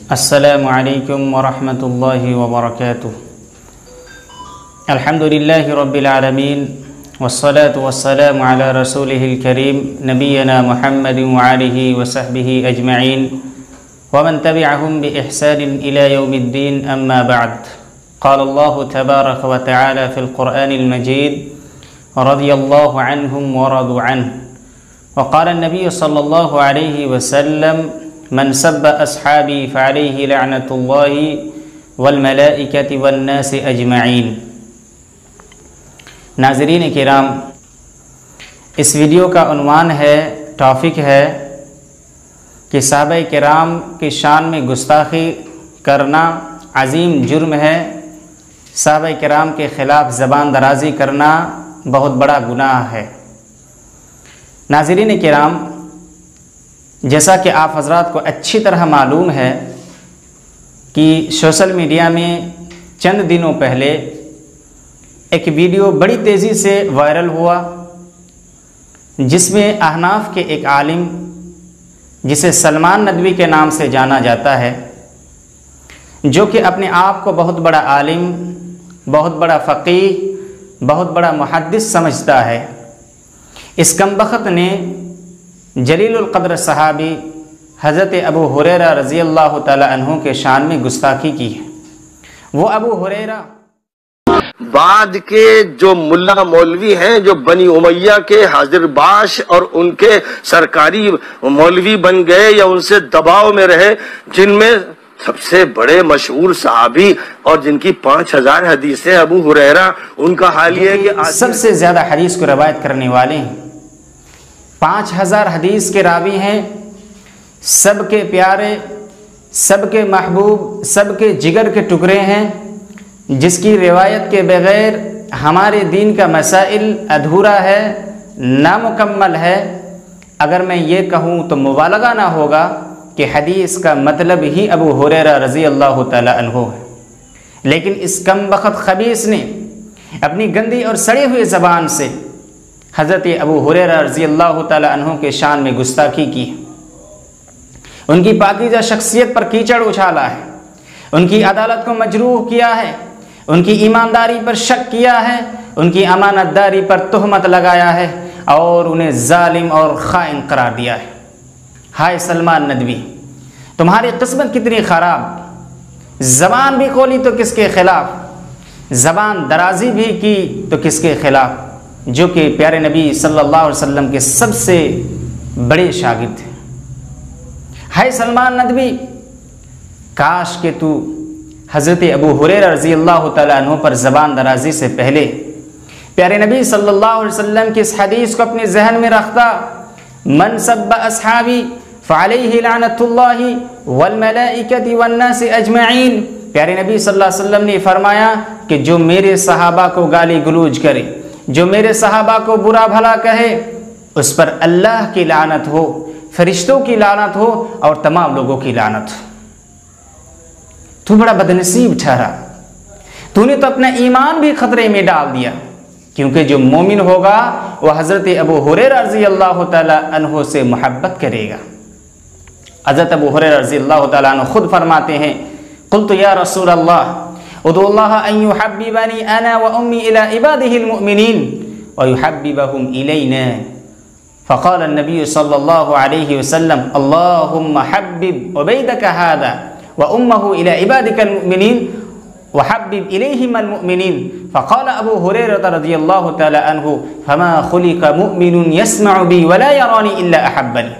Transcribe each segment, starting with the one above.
السلام علیکم ورحمۃ اللہ وبرکاتہ۔ الحمد للہ رب العالمین والصلاة والسلام علی رسولہ الکریم نبینا محمد وآلہ وصحبہ اجمعین ومن تبعهم بإحسان إلى يوم الدین اما بعد۔ قال اللہ تبارک وتعالی فی القرآن المجید رضی اللہ عنہم ورضوا عنہ، وقال النبی صلی اللہ علیہ وسلم من سب اصحابی فعلیہ لعنۃ اللہ والملائکۃ والناس اجمعین۔ ناظرین کرام، اس ویڈیو کا عنوان ہے، ٹاپک ہے کہ صحابہ کرام کی شان میں گستاخی کرنا عظیم جرم ہے، صحابہ کرام کے خلاف زبان درازی کرنا بہت بڑا گناہ ہے۔ ناظرین کرام، جیسا کہ آپ حضرات کو اچھی طرح معلوم ہے کہ سوشل میڈیا میں چند دنوں پہلے ایک ویڈیو بڑی تیزی سے وائرل ہوا، جس میں احناف کے ایک عالم جسے سلمان ندوی کے نام سے جانا جاتا ہے، جو کہ اپنے آپ کو بہت بڑا عالم، بہت بڑا فقیہ، بہت بڑا محدث سمجھتا ہے، اس کمبخت نے جلیل القدر صحابی حضرت ابو ہریرہ رضی اللہ تعالی عنہ کے شان میں گستاخی کی ہے۔ وہ ابو ہریرہ بعد کے جو ملا مولوی ہیں، جو بنی امیہ کے حاضر باش اور ان کے سرکاری مولوی بن گئے یا ان سے دباؤ میں رہے، جن میں سب سے بڑے مشہور صحابی اور جن کی 5000 حدیثیں ابو ہریرہ، ان کا حال یہ ہے کہ سب سے زیادہ حدیث کو روایت کرنے والے ہیں، 5000 حدیث کے راوی ہیں، سب کے پیارے، سب کے محبوب، سب کے جگر کے ٹکڑے ہیں، جس کی روایت کے بغیر ہمارے دین کا مسائل ادھورا ہے، نامکمل ہے۔ اگر میں یہ کہوں تو مبالغہ نہ ہوگا کہ حدیث کا مطلب ہی ابو ہریرہ رضی اللہ تعالی عنہ ہے، لیکن اس کمبخت خبیث نے اپنی گندی اور سڑی ہوئی زبان سے حضرت ابو ہریرہ رضی اللہ تعالی عنہ کے شان میں گستاخی کی، ان کی پاکیزہ شخصیت پر کیچڑ اچھالا ہے، ان کی عدالت کو مجروح کیا ہے، ان کی ایمانداری پر شک کیا ہے، ان کی امانت داری پر تہمت لگایا ہے اور انہیں ظالم اور خائن قرار دیا ہے۔ ہائے سلمان ندوی، تمہاری قسمت کتنی خراب، زبان بھی کھولی تو کس کے خلاف، زبان درازی بھی کی تو کس کے خلاف، جو کہ پیارے نبی صلی اللہ علیہ وسلم کے سب سے بڑے شاگرد ہیں۔ ہائے سلمان ندوی، کاش کہ تو حضرت ابو ہریرہ رضی اللہ تعالیٰ عنہ پر زبان درازی سے پہلے پیارے نبی صلی اللہ علیہ وسلم کی اس حدیث کو اپنے ذہن میں رکھتا، من سب اصحابی فعلیہ لعنۃ اللہ والملائکۃ والناس اجمعین۔ پیارے نبی صلی اللہ علیہ وسلم نے فرمایا کہ جو میرے صحابہ کو گالی گلوچ کرے، جو میرے صحابہ کو برا بھلا کہے، اس پر اللہ کی لعنت ہو، فرشتوں کی لعنت ہو اور تمام لوگوں کی لعنت ہو۔ تو بڑا بدنصیب ٹھہرا، تو نے تو اپنا ایمان بھی خطرے میں ڈال دیا، کیونکہ جو مومن ہوگا وہ حضرت ابو ہریرہ رضی اللہ تعالی عنہ سے محبت کرے گا۔ حضرت ابو ہریرہ رضی اللہ تعالی عنہ خود فرماتے ہیں، قلت یا رسول اللہ ادعو اللہ ان یحببنی انا و امی الى عباده المؤمنین ویحببهم الینا، فقال النبی صلی اللہ علیہ وسلم اللہم حبب عبیدک هذا وامه الى عبادک المؤمنین وحبب الیہم المؤمنین، فقال ابو ہریرہ رضی اللہ تعالی عنہ فما خلق مؤمن یسمع بی ولا یرانی الا احبنی۔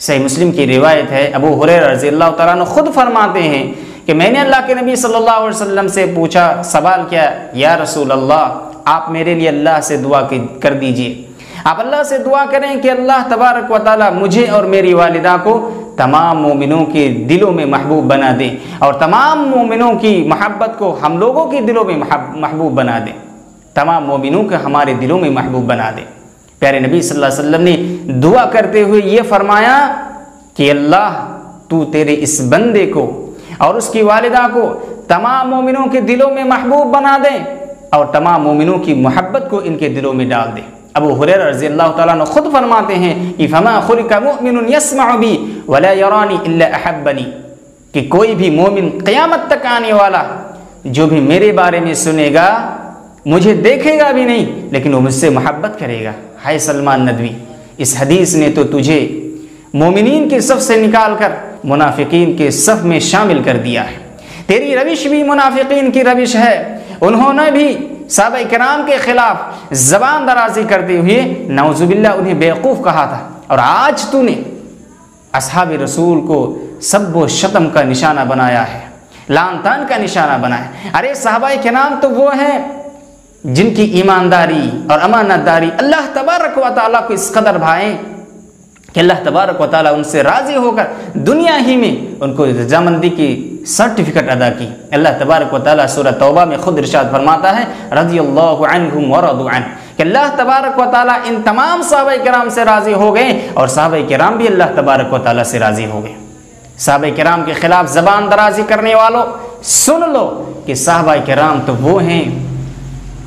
صحیح مسلم کی روایت ہے، ابو ہریرہ رضی اللہ تعالیٰ عنہ خود فرماتے ہیں کہ میں نے اللہ کے نبی صلی اللہ علیہ وسلم سے پوچھا، سوال کیا، یا رسول اللہ آپ میرے لیے اللہ سے دعا کر دیجئے، آپ اللہ سے دعا کریں کہ اللہ تبارک و تعالیٰ مجھے اور میری والدہ کو تمام مومنوں کے دلوں میں محبوب بنا دے، اور تمام مومنوں کی محبت کو ہم لوگوں کے دلوں میں محبوب بنا دے، تمام مومنوں کو ہمارے دلوں میں محبوب بنا دے۔ پیارے نبی صلی اللہ علیہ وسلم نے دعا کرتے ہوئے یہ فرمایا کہ اللہ تو تیرے اس بندے کو اور اس کی والدہ کو تمام مومنوں کے دلوں میں محبوب بنا دے اور تمام مومنوں کی محبت کو ان کے دلوں میں ڈال دے۔ ابو ہریرہ رضی اللہ تعالیٰ عنہ خود فرماتے ہیں کہ فما خلق مؤمن یسمع بی ولا یرانی الا احبنی، کہ کوئی بھی مومن قیامت تک آنے والا جو بھی میرے بارے میں سنے گا مجھے دیکھے گا بھی نہیں لیکن وہ مجھ سے محبت کرے گا۔ ہائے سلمان ندوی، اس حدیث نے تو تجھے مومنین کے صف سے نکال کر منافقین کے صف میں شامل کر دیا ہے۔ تیری روش بھی منافقین کی روش ہے، انہوں نے بھی صحابہ کرام کے خلاف زبان درازی کرتے ہوئے نعوذ باللہ انہیں بیوقوف کہا تھا، اور آج تو نے اصحاب رسول کو سب و شتم کا نشانہ بنایا ہے، لعن طعن کا نشانہ بنایا ہے۔ ارے صحابہ کرام تو وہ ہیں جن کی ایمانداری اور امانت داری اللہ تبارک و تعالیٰ کو اس قدر بھائیں کہ اللہ تبارک و تعالیٰ ان سے راضی ہو کر دنیا ہی میں ان کو رضامندی کی سرٹیفکیٹ ادا کی۔ اللہ تبارک و تعالیٰ سورہ توبہ میں خود ارشاد فرماتا ہے رضی اللہ عنہم ورضوا عنہ، کہ اللہ تبارک و تعالیٰ ان تمام صحابہ کرام سے راضی ہو گئے اور صحابہ کرام بھی اللہ تبارک و تعالیٰ سے راضی ہو گئے۔ صحابہ کرام کے خلاف زبان درازی کرنے والوں سن لو کہ صحابہ کرام تو وہ ہیں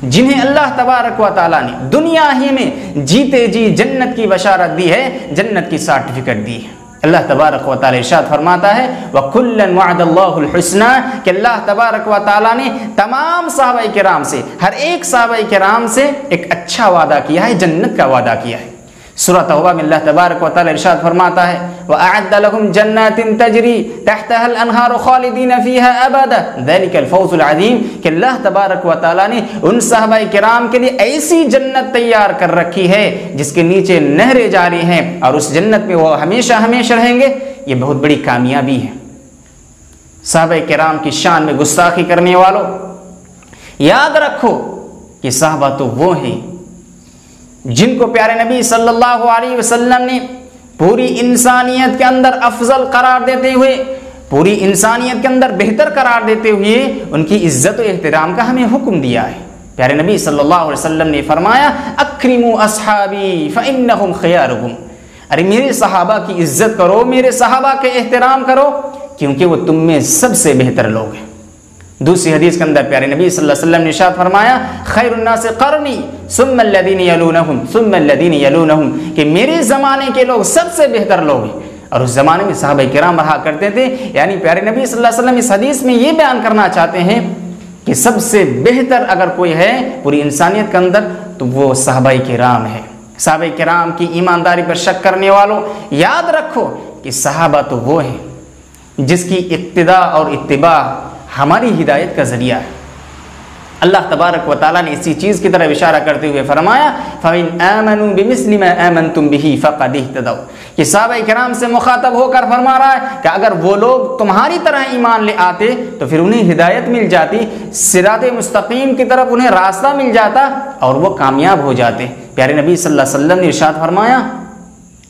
جنہیں اللہ تبارک و تعالیٰ نے دنیا ہی میں جیتے جی جنت کی بشارت دی ہے، جنت کی سرٹیفکیٹ دی ہے۔ اللہ تبارک و تعالیٰ ارشاد فرماتا ہے وَكُلًّا وَعَدَ اللَّهُ الْحُسْنَى، کہ اللہ تبارک و تعالیٰ نے تمام صحابہ کرام سے، ہر ایک صحابہ کرام سے ایک اچھا وعدہ کیا ہے، جنت کا وعدہ کیا ہے۔ سورہ توبہ میں اللہ تبارک و تعالیٰ ارشاد فرماتا ہے وَأَعَدَّ لَهُمْ جَنَّاتٍ تَجْرِي تَحْتَهَا الْأَنْهَارُ خَالِدِينَ فِيهَا أَبَدًا ذَلِكَ الْفَوْزُ الْعَظِيمُ، کہ اللہ تبارک و تعالیٰ نے ان صحابہ کرام کے لیے ایسی جنت تیار کر رکھی ہے جس کے نیچے نہریں جاری ہیں اور اس جنت میں وہ ہمیشہ ہمیشہ رہیں گے۔ یہ بہت بڑی کامیابی ہے۔ صحابہ کرام کی شان میں گستاخی کرنے والوں، یاد رکھو کہ صحابہ تو وہ ہیں جن کو پیارے نبی صلی اللہ علیہ وسلم نے پوری انسانیت کے اندر افضل قرار دیتے ہوئے، پوری انسانیت کے اندر بہتر قرار دیتے ہوئے ان کی عزت و احترام کا ہمیں حکم دیا ہے۔ پیارے نبی صلی اللہ علیہ وسلم نے فرمایا اکرموا اصحابی فانہم خیارکم، ارے میرے صحابہ کی عزت کرو، میرے صحابہ کے احترام کرو کیونکہ وہ تم میں سب سے بہتر لوگ ہیں۔ دوسری حدیث کے اندر پیارے نبی صلی اللہ علیہ وسلم نے ارشاد فرمایا خیر الناس قرنی ثم الذین یلونہم ثم الذین یلونہم، کہ میرے زمانے کے لوگ سب سے بہتر لوگ ہیں۔ اور اس زمانے میں صحابہ کرام رہا کرتے تھے، یعنی پیارے نبی صلی اللہ علیہ وسلم اس حدیث میں یہ بیان کرنا چاہتے ہیں کہ سب سے بہتر اگر کوئی ہے پوری انسانیت کے اندر تو وہ صحابہ کرام ہے۔ صحابہ کرام کی ایمانداری پر شک کرنے والوں، یاد رکھو کہ صحابہ تو وہ ہیں جس کی اقتداء اور اتباع ہماری ہدایت کا ذریعہ ہے۔ اللہ تبارک و تعالیٰ نے اسی چیز کی طرف اشارہ کرتے ہوئے فرمایا فَإِنْ آمَنُوا بِمِثْلِ مَا آمَنْتُمْ بِهِ فَقَدِ اهْتَدَوْا، کہ صحابہ کرام سے مخاطب ہو کر فرما رہا ہے کہ اگر وہ لوگ تمہاری طرح ایمان لے آتے تو پھر انہیں ہدایت مل جاتی، صراط مستقیم کی طرف انہیں راستہ مل جاتا اور وہ کامیاب ہو جاتے۔ پیارے نبی صلی اللہ علیہ وسلم نے ارشاد فرمایا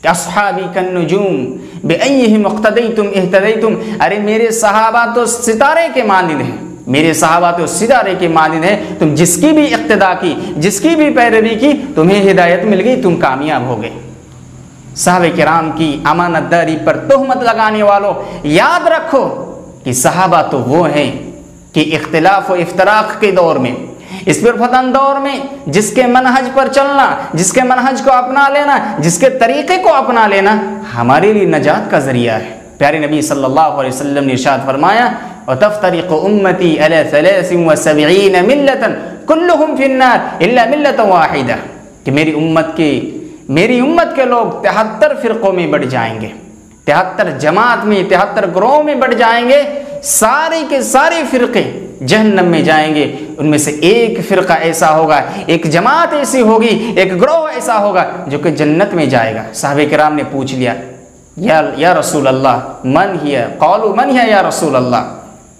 کہ اصحابی کالنجوم بأیہم اقتدیتم اہتدیتم، ارے میرے صحابہ تو ستارے کے مانند ہیں، میرے صحابہ تو ستارے کے مانند ہیں، تم جس کی بھی اقتداء کی، جس کی بھی پیروی کی، تمہیں ہدایت مل گئی، تم کامیاب ہو گئے۔ صحابہ کرام کی امانت داری پر تہمت لگانے والوں، یاد رکھو کہ صحابہ تو وہ ہیں کہ اختلاف و افتراق کے دور میں، اس پر فتن دور میں جس کے منہج پر چلنا، جس کے منہج کو اپنا لینا، جس کے طریقے کو اپنا لینا ہمارے لیے نجات کا ذریعہ ہے۔ پیارے نبی صلی اللہ علیہ وسلم نے ارشاد فرمایا وَتَفْتَرِقُ أُمَّتِي عَلَى 73 مِلَّةً كُلُّهُمْ فِي النَّارِ إِلَّا مِلَّةً وَاحِدَةً، کہ میری امت کے لوگ 73 فرقوں میں بڑھ جائیں گے، 73 جماعت میں، 73 گروہوں میں بڑھ جائیں گے، سارے کے سارے فرقے جہنم میں جائیں گے، ان میں سے ایک فرقہ ایسا ہوگا، ایک جماعت ایسی ہوگی، ایک گروہ ایسا ہوگا جو کہ جنت میں جائے گا۔ صحابہ کرام نے پوچھ لیا یا رسول اللہ من ہی، قالوا من ہی یا رسول اللہ،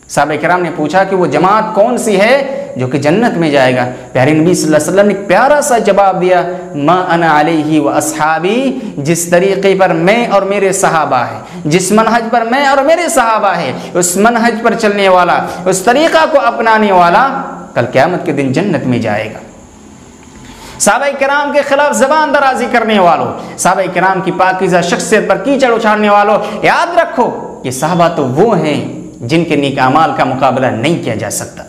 صحابہ کرام نے پوچھا کہ وہ جماعت کون سی ہے جو کہ جنت میں جائے گا؟ پیارے نبی صلی اللہ علیہ وسلم نے پیارا سا جواب دیا ما انا علیہ و اصحابی، جس طریقے پر میں اور میرے صحابہ ہیں، جس منہج پر میں اور میرے صحابہ ہیں، اس منہج پر چلنے والا، اس طریقہ کو اپنانے والا کل قیامت کے دن جنت میں جائے گا۔ صحابہ کرام کے خلاف زبان درازی کرنے والوں، صحابہ کرام کی پاکیزہ شخصیت پر کیچڑ اچھاڑنے والوں، یاد رکھو کہ صحابہ تو وہ ہیں جن کے نیک اعمال کا مقابلہ نہیں کیا جا سکتا۔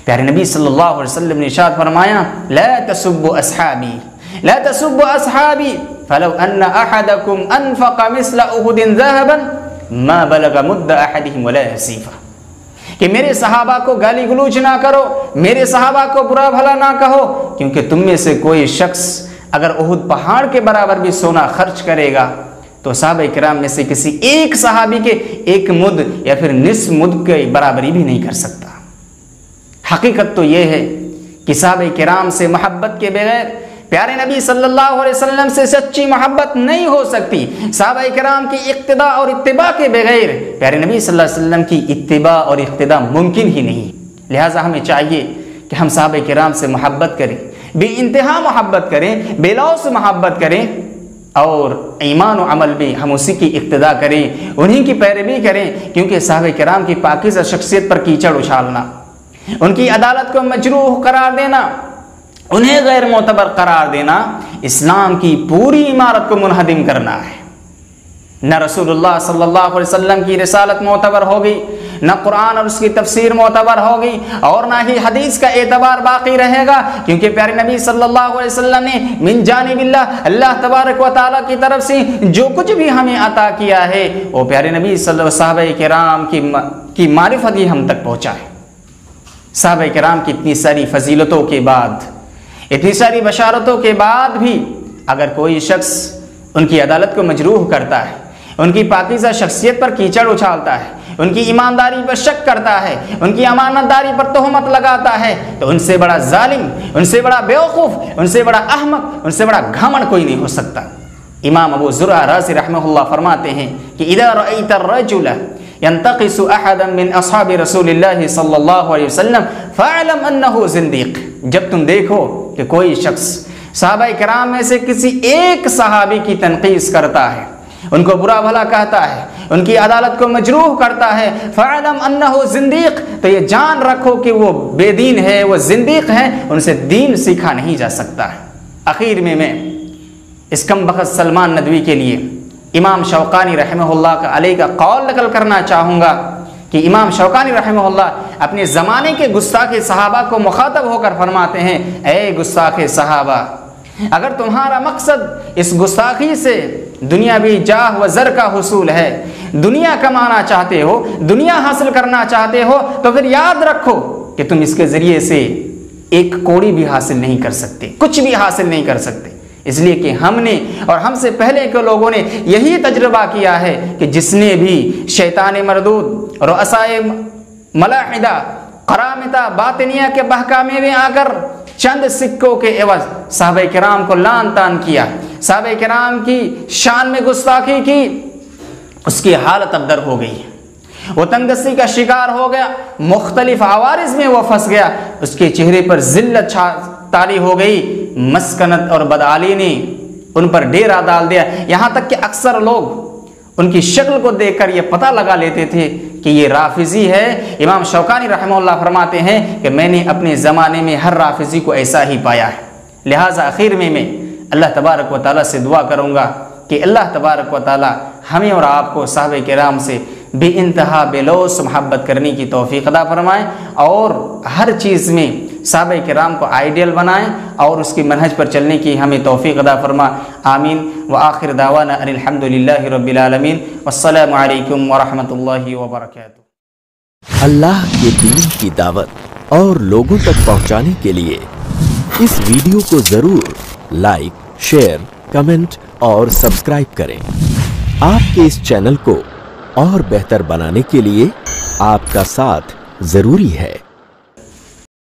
پیارے نبی صلی اللہ علیہ وسلم نے ارشاد فرمایا لا تسبوا اصحابی لا تسبوا اصحابی فلو ان احدکم انفق مثل احد ذهبا ما بلغ مد احدهم ولا نصیفہ، کہ میرے صحابہ کو گالی گلوچ نہ کرو، میرے صحابہ کو برا بھلا نہ کہو، کیونکہ تم میں سے کوئی شخص اگر احد پہاڑ کے برابر بھی سونا خرچ کرے گا تو صحابہ کرام میں سے کسی ایک صحابی کے ایک مد یا پھر نصف مد کے برابری بھی نہیں کر سکتا۔ حقیقت تو یہ ہے کہ صحابہ کرام سے محبت کے بغیر پیارے نبی صلی اللہ علیہ وسلم سے سچی محبت نہیں ہو سکتی۔ صحابہ کرام کی اقتداء اور اتباع کے بغیر پیارے نبی صلی اللہ علیہ وسلم کی اتباع اور اقتداء ممکن ہی نہیں۔ لہٰذا ہمیں چاہیے کہ ہم صحابہ کرام سے محبت کریں، بے انتہا محبت کریں، بے لوث محبت کریں، اور ایمان و عمل بھی ہم اسی کی اقتداء کریں، انہی کی پیروی کریں، کیونکہ صحابہ کرام کی پاکیزہ شخصیت پر کیچڑ اچھالنا، ان کی عدالت کو مجروح قرار دینا، انہیں غیر معتبر قرار دینا اسلام کی پوری عمارت کو منہدم کرنا ہے۔ نہ رسول اللہ صلی اللہ علیہ وسلم کی رسالت معتبر ہوگی، نہ قرآن اور اس کی تفسیر معتبر ہوگی، اور نہ ہی حدیث کا اعتبار باقی رہے گا، کیونکہ پیارے نبی صلی اللہ علیہ وسلم نے من جانب اللہ تبارک و تعالیٰ کی طرف سے جو کچھ بھی ہمیں عطا کیا ہے وہ پیارے نبی صلی اللہ علیہ وسلم صحابہ کرام کی معرفت ہی ہم تک پہنچا ہے۔ صحابہ کرام کی اتنی ساری فضیلتوں کے بعد، اتنی ساری بشارتوں کے بعد بھی اگر کوئی شخص ان کی عدالت کو مجروح کرتا ہے، ان کی پاکیزہ شخصیت پر کیچڑ اچھالتا ہے، ان کی ایمانداری پر شک کرتا ہے، ان کی امانت داری پر تہمت لگاتا ہے، تو ان سے بڑا ظالم، ان سے بڑا بیوقوف، ان سے بڑا احمق، ان سے بڑا گھمنڈ کوئی نہیں ہو سکتا۔ امام ابو زرع رازی رحمہ اللہ فرماتے ہیں کہ اذا رأيت الرجل ينتقص احدا من اصحاب رسول اللہ صلی اللہ علیہ وسلم فاعلم انه زندیق، جب تم دیکھو کہ کوئی شخص صحابہ کرام میں سے کسی ایک صحابی کی تنقیص کرتا ہے، ان کو برا بھلا کہتا ہے، ان کی عدالت کو مجروح کرتا ہے، فاعلم انه زندیق، تو یہ جان رکھو کہ وہ بے دین ہے، وہ زندیق ہے، ان سے دین سیکھا نہیں جا سکتا ہے۔ اخیر میں اس کم بخت سلمان ندوی کے لیے امام شوقانی رحمہ اللہ علیہ کا قول نقل کرنا چاہوں گا کہ امام شوقانی رحمہ اللہ اپنے زمانے کے گستاخ صحابہ کو مخاطب ہو کر فرماتے ہیں، اے گستاخ صحابہ، اگر تمہارا مقصد اس گستاخی سے دنیاوی جاہ و زر کا حصول ہے، دنیا کمانا چاہتے ہو، دنیا حاصل کرنا چاہتے ہو، تو پھر یاد رکھو کہ تم اس کے ذریعے سے ایک کوڑی بھی حاصل نہیں کر سکتے، کچھ بھی حاصل نہیں کر سکتے، اس لیے کہ ہم نے اور ہم سے پہلے کے لوگوں نے یہی تجربہ کیا ہے کہ جس نے بھی شیطان مردود، رؤسائے ملاحدہ، قرامطہ، باطنیہ کے بہکامے میں آ کر چند سکوں کے عوض صحابہ کرام کو لان تان کیا، صحابہ کرام کی شان میں گستاخی کی، اس کی حالت ابتر ہو گئی، وہ تنگدستی کا شکار ہو گیا، مختلف عوارض میں وہ پھنس گیا، اس کے چہرے پر ذلت طاری ہو گئی، مسکنت اور بدعالی نے ان پر ڈیرا ڈال دیا، یہاں تک کہ اکثر لوگ ان کی شکل کو دیکھ کر یہ پتہ لگا لیتے تھے کہ یہ رافضی ہے۔ امام شوقانی رحمہ اللہ فرماتے ہیں کہ میں نے اپنے زمانے میں ہر رافضی کو ایسا ہی پایا ہے۔ لہٰذا آخر میں اللہ تبارک و تعالیٰ سے دعا کروں گا کہ اللہ تبارک و تعالیٰ ہمیں اور آپ کو صحابہ کرام سے بے انتہا بے لوث محبت کرنے کی توفیق عطا فرمائیں، اور ہر چیز میں صحابہ کرام کو آئیڈیل بنائیں اور اس کی منہج پر چلنے کی ہمیں توفیق عطا فرما، آمین۔ وآخر دعوانا ان الحمد للہ رب العالمین، والسلام علیکم ورحمۃ اللہ وبرکاتہ۔ اللہ کے دین کی دعوت اور لوگوں تک پہنچانے کے لیے اس ویڈیو کو ضرور لائک، شیئر، کمنٹ اور سبسکرائب کریں۔ آپ کے اس چینل کو اور بہتر بنانے کے لیے آپ کا ساتھ ضروری ہے۔